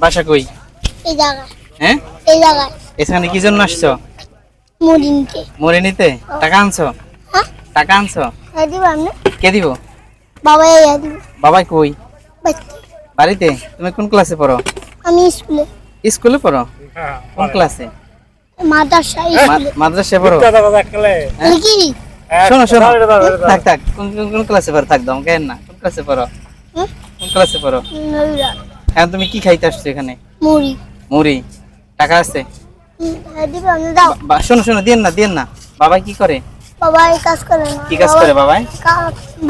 বাসা কই? এই জায়গায়। হ্যাঁ, এই জায়গায়। এখানে কি জন্য আসছো? মুড়ি নিতে। মুড়ি নিতে? টাকা আনছো? হ্যাঁ? টাকা আনছো? হ্যাঁ দিব আমি। কে দিব? বাবা এই দিব। বাবাই কই? বাচ্চা। বাড়িতে? তুমি কোন ক্লাসে পড়ো? আমি স্কুলে। স্কুলে পড়ো? কোন ক্লাসে? মাদ্রাসা স্কুলে। মাদ্রাসায় পড়ো? কি? শোনো শোনো, থাক থাক, কোন কোন ক্লাসে পড়ো? থাক দাও কেন না, কোন ক্লাসে পড়ো? হুম? কোন ক্লাসে পড়ো? নইরা। এখন তুমি কি খাইতে আসছো এখানে? মুড়ি। মুড়ি? টাকা আছে? হ্যাঁ দিব আমি দাও। শোনো শোনো, দিয়েন না। বাবাই কি করে? বাবা এই কাজ করে না। কি কাজ করে বাবাই?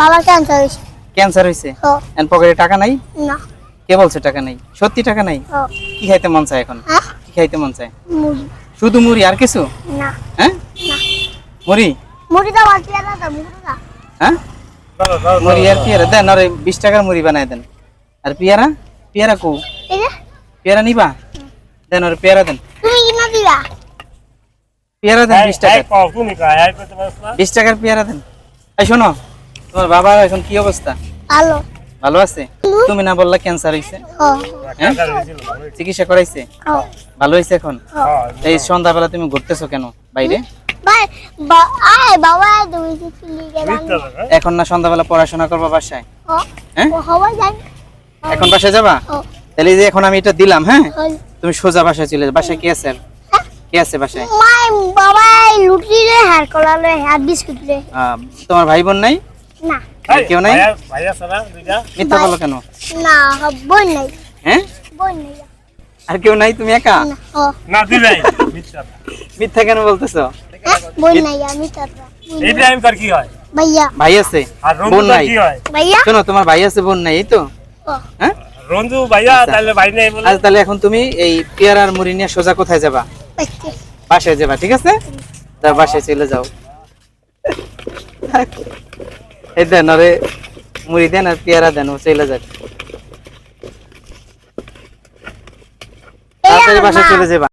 বাবা ক্যান্সার হয়েছে। ক্যান্সার হয়েছে? হ্যাঁ। এখন পকেটে টাকা নাই? না। কে বলছে টাকা নাই? সত্যি টাকা নাই? হ্যাঁ। কি খাইতে মন চায় এখন? হ্যাঁ? কি খাইতে মন চায়? মুড়ি। শুধু মুড়ি, আর কিছু? না। হ্যাঁ, না। মুড়ি? মুড়ি দাও আর পেয়ারা দাও মুড়ি দাও। হ্যাঁ, মুড়ি আর পেয়ারা দেন, আর 20 টাকার মুড়ি বানায় দেন। আর পেয়ারা? পেয়ারা কো? এই যে পেয়ারা নিবা? দেন, আর পেয়ারা দেন। তুমি কি না দিবা? পেয়ারা দেন 20 টাকা। 20 টাকার পেয়ারা দেন। এই শোনো, তোমার বাবার এখন কি অবস্থা? হ্যালো। ভালো আছে? তুমি না বললা ক্যান্সার হইছে? হ্যাঁ। হ্যাঁ, চিকিৎসা করাইছে? হ্যাঁ। ভালো হইছে এখন? এই সন্ধ্যাবেলা তুমি ঘুরতেছো কেন বাইরে? ভাই আয় বাবা তুমি চলে গেলাম। এখন না সন্ধ্যাবেলা পড়াশোনা করবা বাসায়? হ্যাঁ, ও হওয়া যায়। এখন বাসায় যাবা? ও তাহলে এই যে এখন আমি এটা দিলাম, হ্যাঁ, হল। তুমি সোজা বাসায় চলে যাও। বাসায় কে আছে? কে আছে বাসায়? মাই বাবা লুটি রে হার কলালে হাত বিস্কুট রে। তোমার ভাই বোন নাই? না। আর কেউ নাই? ভাইয়া সারা দুইটা। মিথ্যা বলো কেন? না বোন নাই। হ্যাঁ, বোন নাই। আর কেউ নাই? তুমি একা? না ও না দুই ভাই মিথ্যা। মিথ্যা কেন বলতেছো? বোন নাই আমি তারা। ইব্রাহিম তার কি হয়? ভাইয়া ভাই আছে, আর রঞ্জু বোন তার নাই? কি হয়? ভাইয়া শোনো, তোমার ভাই আছে, বোন নাই, এই তো? ও হ্যাঁ, রঞ্জু ভাইয়া আচ্ছা। তাহলে ভাই নাই বলে। আজ তাহলে এখন তুমি এই পেয়ারা আর মুড়ি নিয়ে সোজা কোথায় যাবা? বাচ্চা। বাসায় যাবা, ঠিক আছে? যাও বাসায় চলে যাও। এই দেন, আরে মুড়ি দেন আর পেয়ারা দেন, ও চলে যাক। তাড়াতাড়ি বাসায় চলে যাবা।